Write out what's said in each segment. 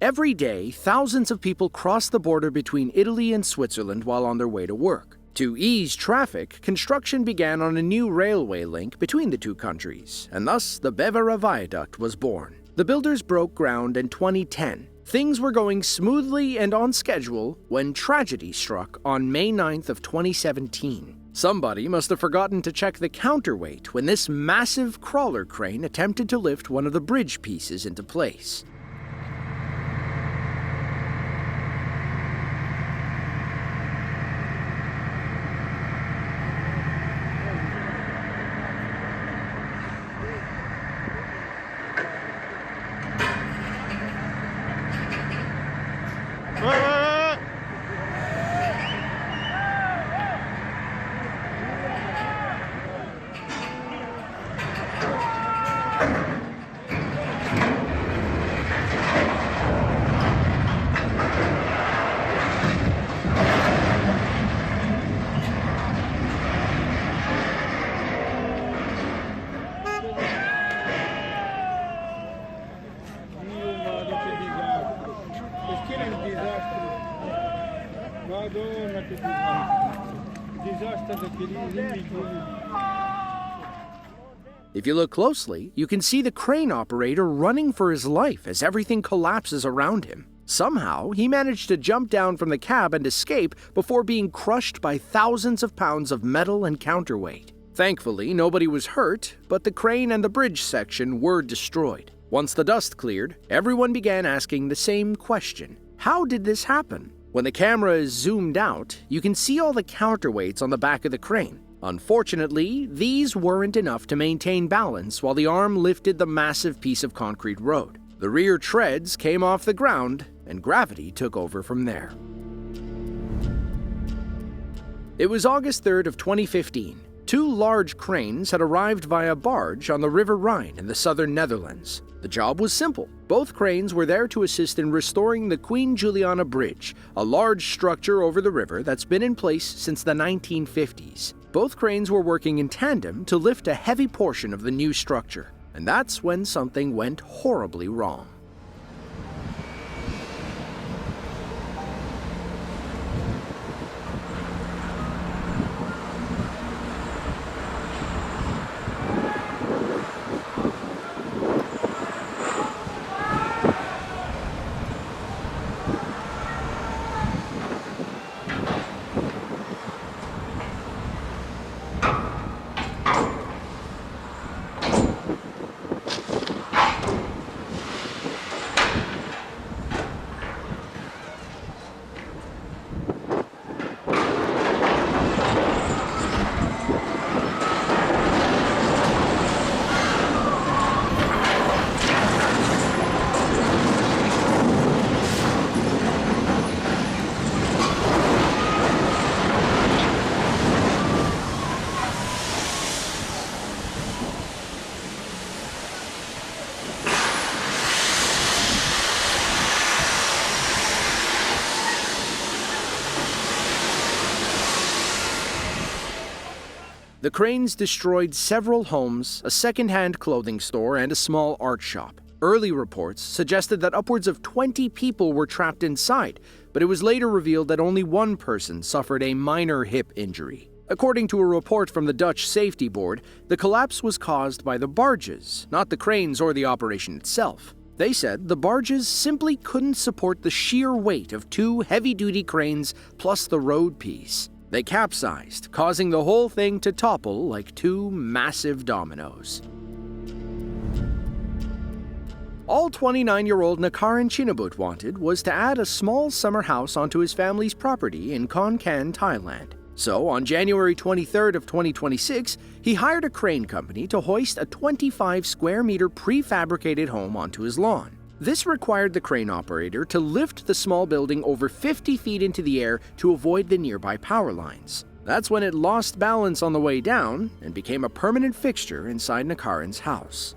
Every day, thousands of people cross the border between Italy and Switzerland while on their way to work. To ease traffic, construction began on a new railway link between the two countries, and thus the Bevera Viaduct was born. The builders broke ground in 2010. Things were going smoothly and on schedule when tragedy struck on May 9th of 2017. Somebody must have forgotten to check the counterweight when this massive crawler crane attempted to lift one of the bridge pieces into place. If you look closely, you can see the crane operator running for his life as everything collapses around him. Somehow, he managed to jump down from the cab and escape before being crushed by thousands of pounds of metal and counterweight. Thankfully, nobody was hurt, but the crane and the bridge section were destroyed. Once the dust cleared, everyone began asking the same question: how did this happen? When the camera is zoomed out, you can see all the counterweights on the back of the crane. Unfortunately, these weren't enough to maintain balance while the arm lifted the massive piece of concrete road. The rear treads came off the ground, and gravity took over from there. It was August 3rd of 2015. Two large cranes had arrived via barge on the River Rhine in the southern Netherlands. The job was simple. Both cranes were there to assist in restoring the Queen Juliana Bridge, a large structure over the river that's been in place since the 1950s. Both cranes were working in tandem to lift a heavy portion of the new structure. And that's when something went horribly wrong. The cranes destroyed several homes, a second-hand clothing store, and a small art shop. Early reports suggested that upwards of 20 people were trapped inside, but it was later revealed that only one person suffered a minor hip injury. According to a report from the Dutch Safety Board, the collapse was caused by the barges, not the cranes or the operation itself. They said the barges simply couldn't support the sheer weight of two heavy-duty cranes plus the road piece. They capsized, causing the whole thing to topple like two massive dominoes. All 29-year-old Nakaran Chinabut wanted was to add a small summer house onto his family's property in Khon Kaen, Thailand. So, on January 23rd of 2026, he hired a crane company to hoist a 25-square-meter prefabricated home onto his lawn. This required the crane operator to lift the small building over 50 feet into the air to avoid the nearby power lines. That's when it lost balance on the way down and became a permanent fixture inside Nakaran's house.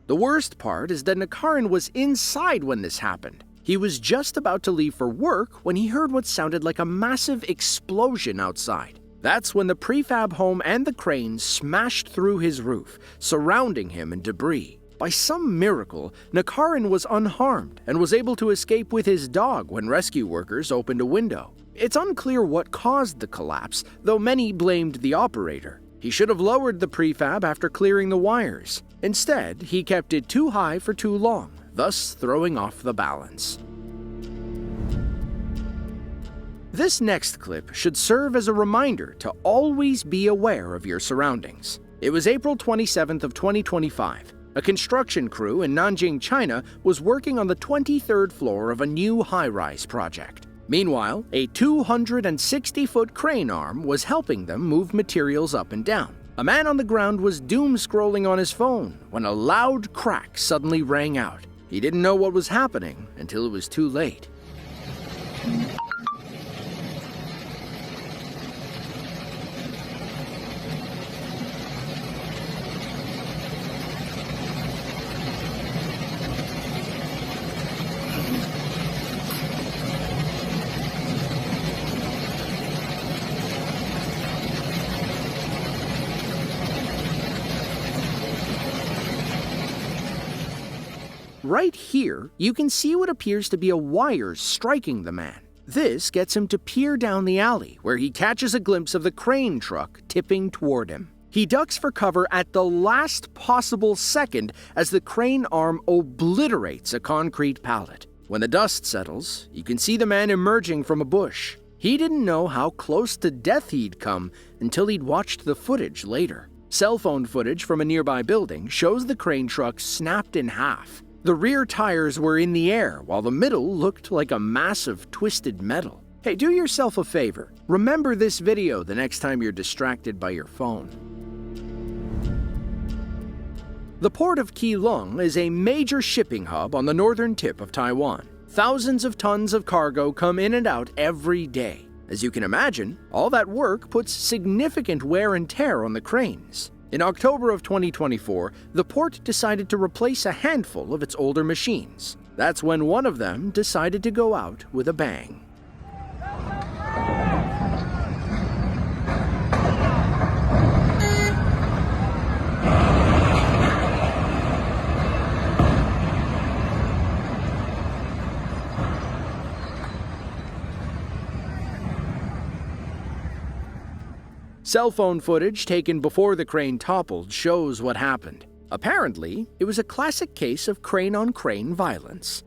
The worst part is that Nakarin was inside when this happened. He was just about to leave for work when he heard what sounded like a massive explosion outside. That's when the prefab home and the crane smashed through his roof, surrounding him in debris. By some miracle, Nakarin was unharmed and was able to escape with his dog when rescue workers opened a window. It's unclear what caused the collapse, though many blamed the operator. He should have lowered the prefab after clearing the wires. Instead, he kept it too high for too long, thus throwing off the balance. This next clip should serve as a reminder to always be aware of your surroundings. It was April 27th of 2025. A construction crew in Nanjing, China was working on the 23rd floor of a new high-rise project. Meanwhile, a 260-foot crane arm was helping them move materials up and down. A man on the ground was doom-scrolling on his phone when a loud crack suddenly rang out. He didn't know what was happening until it was too late. Right here, you can see what appears to be a wire striking the man. This gets him to peer down the alley, where he catches a glimpse of the crane truck tipping toward him. He ducks for cover at the last possible second as the crane arm obliterates a concrete pallet. When the dust settles, you can see the man emerging from a bush. He didn't know how close to death he'd come until he'd watched the footage later. Cell phone footage from a nearby building shows the crane truck snapped in half. The rear tires were in the air, while the middle looked like a mass of twisted metal. Hey, do yourself a favor. Remember this video the next time you're distracted by your phone. The port of Keelung is a major shipping hub on the northern tip of Taiwan. Thousands of tons of cargo come in and out every day. As you can imagine, all that work puts significant wear and tear on the cranes. In October of 2024, the port decided to replace a handful of its older machines. That's when one of them decided to go out with a bang. Cell phone footage taken before the crane toppled shows what happened. Apparently, it was a classic case of crane-on-crane violence.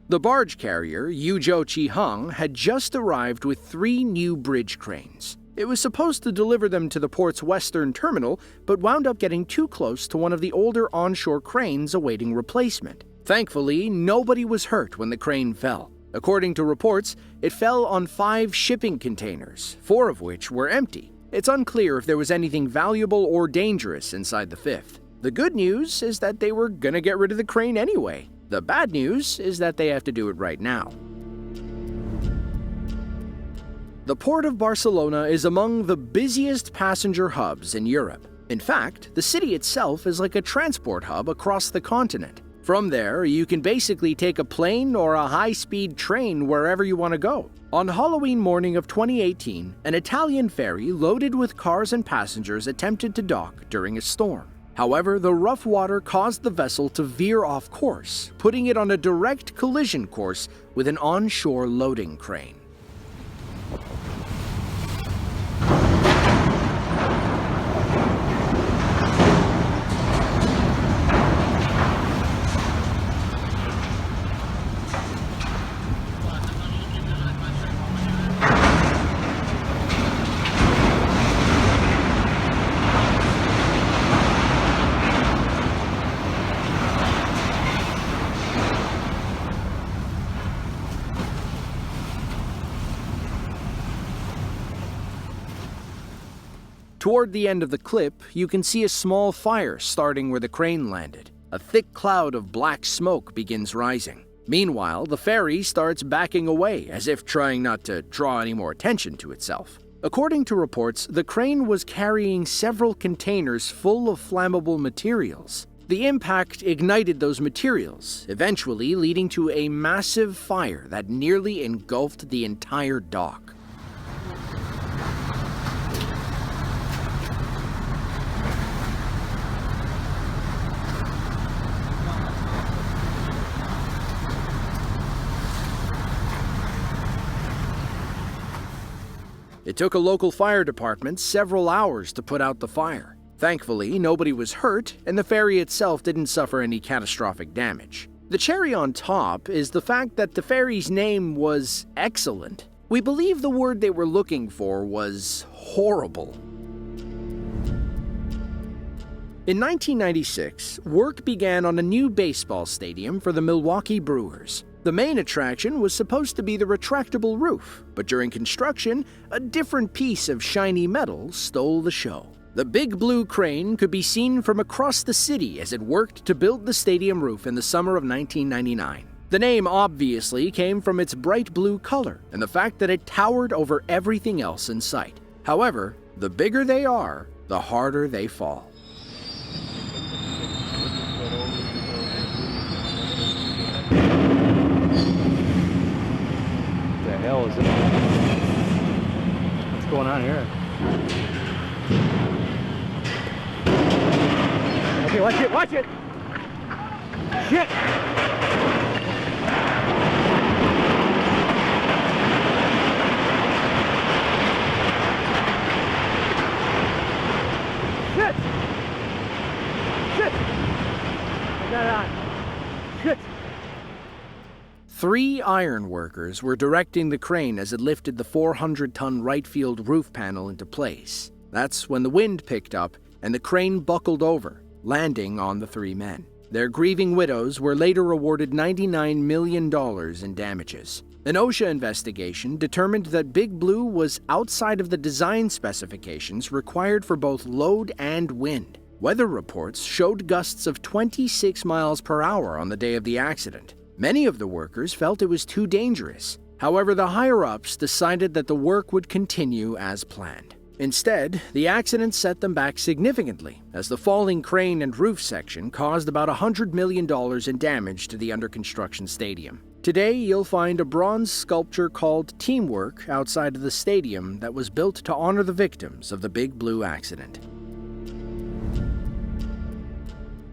The barge carrier, Yuzhou Qihang, had just arrived with 3 new bridge cranes. It was supposed to deliver them to the port's western terminal, but wound up getting too close to one of the older onshore cranes awaiting replacement. Thankfully, nobody was hurt when the crane fell. According to reports, it fell on 5 shipping containers, 4 of which were empty. It's unclear if there was anything valuable or dangerous inside the 5th. The good news is that they were gonna get rid of the crane anyway. The bad news is that they have to do it right now. The port of Barcelona is among the busiest passenger hubs in Europe. In fact, the city itself is like a transport hub across the continent. From there, you can basically take a plane or a high-speed train wherever you want to go. On Halloween morning of 2018, an Italian ferry loaded with cars and passengers attempted to dock during a storm. However, the rough water caused the vessel to veer off course, putting it on a direct collision course with an onshore loading crane. Toward the end of the clip, you can see a small fire starting where the crane landed. A thick cloud of black smoke begins rising. Meanwhile, the ferry starts backing away, as if trying not to draw any more attention to itself. According to reports, the crane was carrying several containers full of flammable materials. The impact ignited those materials, eventually leading to a massive fire that nearly engulfed the entire dock. It took a local fire department several hours to put out the fire. Thankfully, nobody was hurt, and the ferry itself didn't suffer any catastrophic damage. The cherry on top is the fact that the ferry's name was excellent. We believe the word they were looking for was horrible. In 1996, work began on a new baseball stadium for the Milwaukee Brewers. The main attraction was supposed to be the retractable roof, but during construction, a different piece of shiny metal stole the show. The big blue crane could be seen from across the city as it worked to build the stadium roof in the summer of 1999. The name obviously came from its bright blue color and the fact that it towered over everything else in sight. However, the bigger they are, the harder they fall. What the hell is it? What's going on here? Okay, watch it, watch it! Shit! Shit! Shit! I got it on. Shit! 3 iron workers were directing the crane as it lifted the 400-ton right field roof panel into place. That's when the wind picked up and the crane buckled over, landing on the 3 men. Their grieving widows were later awarded $99 million in damages. An OSHA investigation determined that Big Blue was outside of the design specifications required for both load and wind. Weather reports showed gusts of 26 miles per hour on the day of the accident. Many of the workers felt it was too dangerous. However, the higher-ups decided that the work would continue as planned. Instead, the accident set them back significantly, as the falling crane and roof section caused about $100 million in damage to the under-construction stadium. Today, you'll find a bronze sculpture called Teamwork outside of the stadium that was built to honor the victims of the Big Blue accident.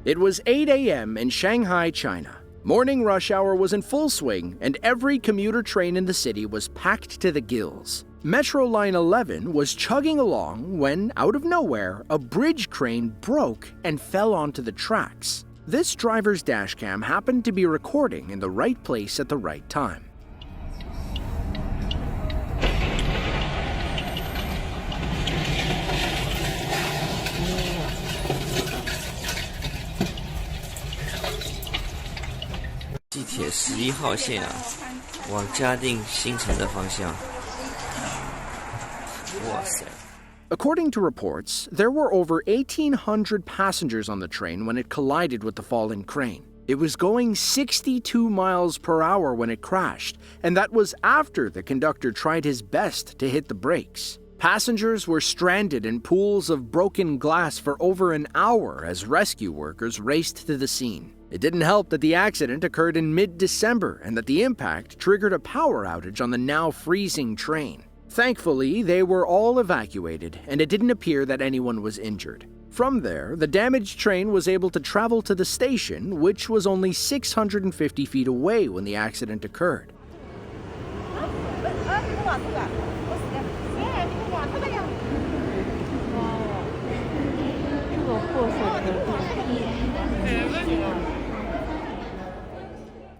It was 8 a.m. in Shanghai, China. Morning rush hour was in full swing, and every commuter train in the city was packed to the gills. Metro Line 11 was chugging along when, out of nowhere, a bridge crane broke and fell onto the tracks. This driver's dashcam happened to be recording in the right place at the right time.地铁11号线啊，往嘉定新城的方向。哇塞。 According to reports, there were over 1,800 passengers on the train when it collided with the fallen crane. It was going 62 miles per hour when it crashed, and that was after the conductor tried his best to hit the brakes. Passengers were stranded in pools of broken glass for over an hour as rescue workers raced to the scene. It didn't help that the accident occurred in mid-December and that the impact triggered a power outage on the now freezing train. Thankfully, they were all evacuated, and it didn't appear that anyone was injured. From there, the damaged train was able to travel to the station, which was only 650 feet away when the accident occurred.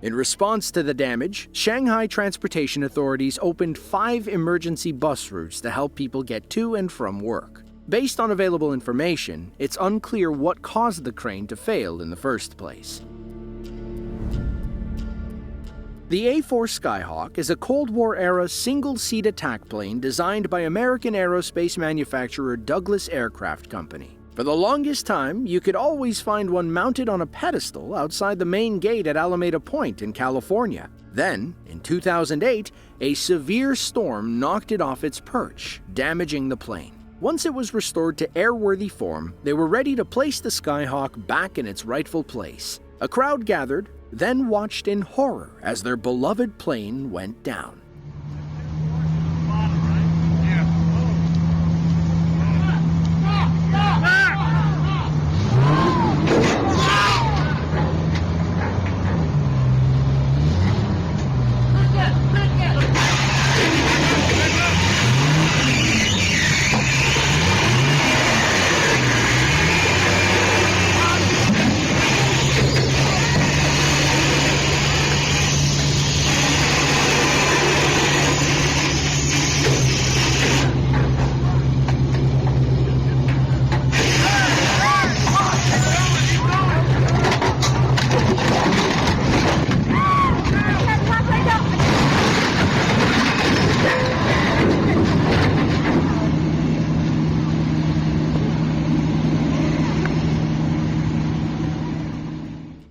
In response to the damage, Shanghai transportation authorities opened 5 emergency bus routes to help people get to and from work. Based on available information, it's unclear what caused the crane to fail in the first place. The A-4 Skyhawk is a Cold War-era single-seat attack plane designed by American aerospace manufacturer Douglas Aircraft Company. For the longest time, you could always find one mounted on a pedestal outside the main gate at Alameda Point in California. Then, in 2008, a severe storm knocked it off its perch, damaging the plane. Once it was restored to airworthy form, they were ready to place the Skyhawk back in its rightful place. A crowd gathered, then watched in horror as their beloved plane went down.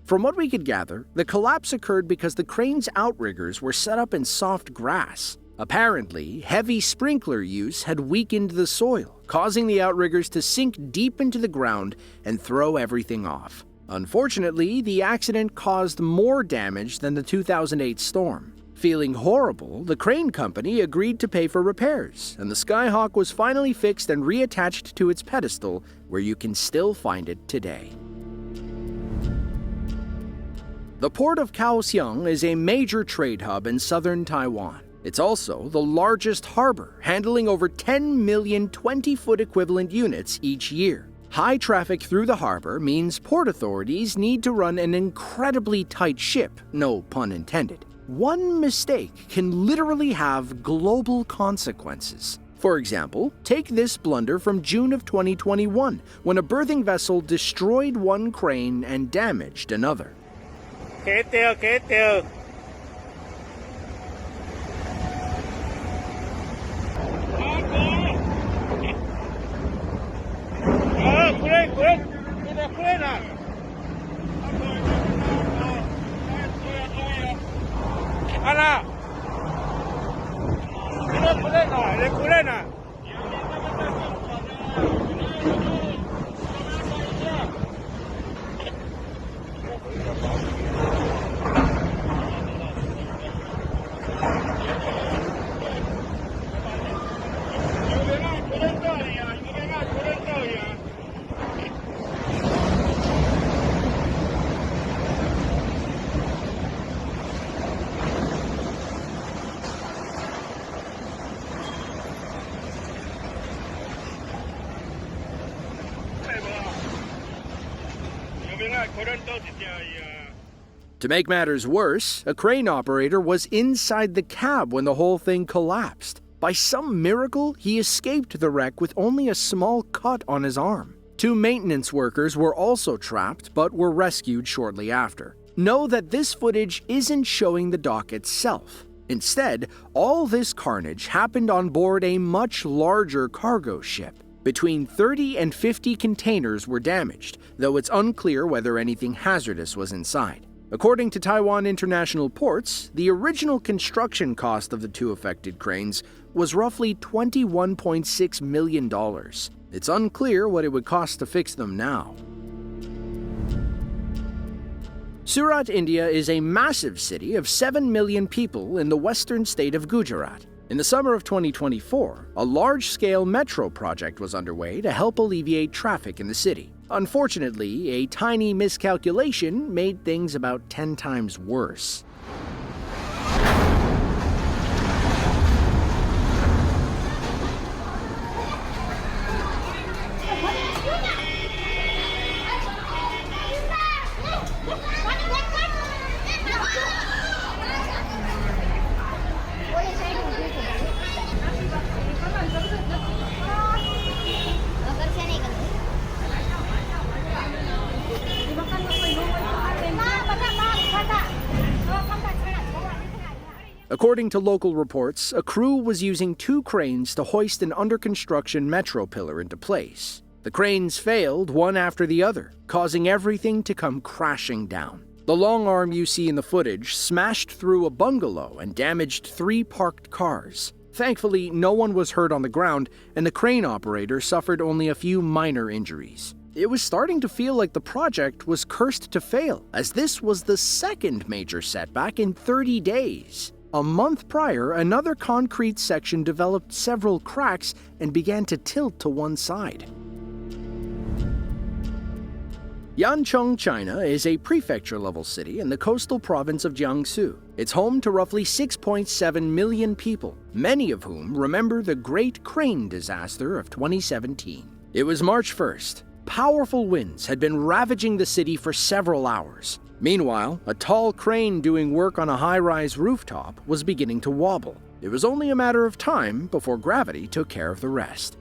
From what we could gather, the collapse occurred because the crane's outriggers were set up in soft grass. Apparently, heavy sprinkler use had weakened the soil, causing the outriggers to sink deep into the ground and throw everything off. Unfortunately, the accident caused more damage than the 2008 storm. Feeling horrible, the crane company agreed to pay for repairs, and the Skyhawk was finally fixed and reattached to its pedestal, where you can still find it today. The port of Kaohsiung is a major trade hub in southern Taiwan. It's also the largest harbor, handling over 10 million 20-foot equivalent units each year. High traffic through the harbor means port authorities need to run an incredibly tight ship, no pun intended. One mistake can literally have global consequences. For example, take this blunder from June of 2021, when a berthing vessel destroyed one crane and damaged another. To make matters worse, a crane operator was inside the cab when the whole thing collapsed. By some miracle, he escaped the wreck with only a small cut on his arm. 2 maintenance workers were also trapped, but were rescued shortly after. Know that this footage isn't showing the dock itself. Instead, all this carnage happened on board a much larger cargo ship. Between 30 and 50 containers were damaged, though it's unclear whether anything hazardous was inside. According to Taiwan International Ports, the original construction cost of the 2 affected cranes was roughly $21.6 million. It's unclear what it would cost to fix them now. Surat, India is a massive city of 7 million people in the western state of Gujarat. In the summer of 2024, a large-scale metro project was underway to help alleviate traffic in the city. Unfortunately, a tiny miscalculation made things about 10 times worse. According to local reports, a crew was using 2 cranes to hoist an under-construction metro pillar into place. The cranes failed one after the other, causing everything to come crashing down. The long arm you see in the footage smashed through a bungalow and damaged 3 parked cars. Thankfully, no one was hurt on the ground, and the crane operator suffered only a few minor injuries. It was starting to feel like the project was cursed to fail, as this was the second major setback in 30 days. A month prior, another concrete section developed several cracks and began to tilt to one side. Yancheng, China, is a prefecture-level city in the coastal province of Jiangsu. It's home to roughly 6.7 million people, many of whom remember the Great Crane Disaster of 2017. It was March 1st. Powerful winds had been ravaging the city for several hours. Meanwhile, a tall crane doing work on a high-rise rooftop was beginning to wobble. It was only a matter of time before gravity took care of the rest.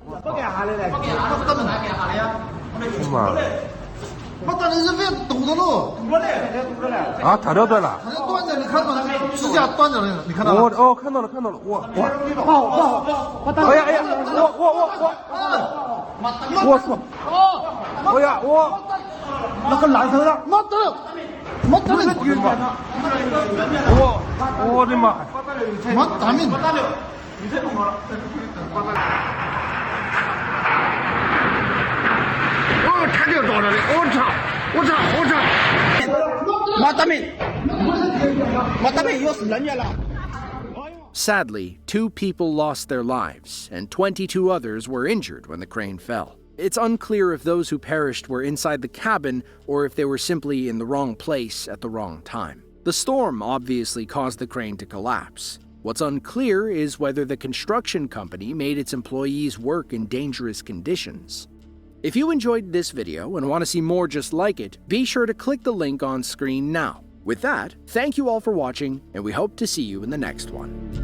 Sadly, 2 people lost their lives, and 22 others were injured when the crane fell. It's unclear if those who perished were inside the cabin or if they were simply in the wrong place at the wrong time. The storm obviously caused the crane to collapse. What's unclear is whether the construction company made its employees work in dangerous conditions. If you enjoyed this video and want to see more just like it, be sure to click the link on screen now. With that, thank you all for watching, and we hope to see you in the next one.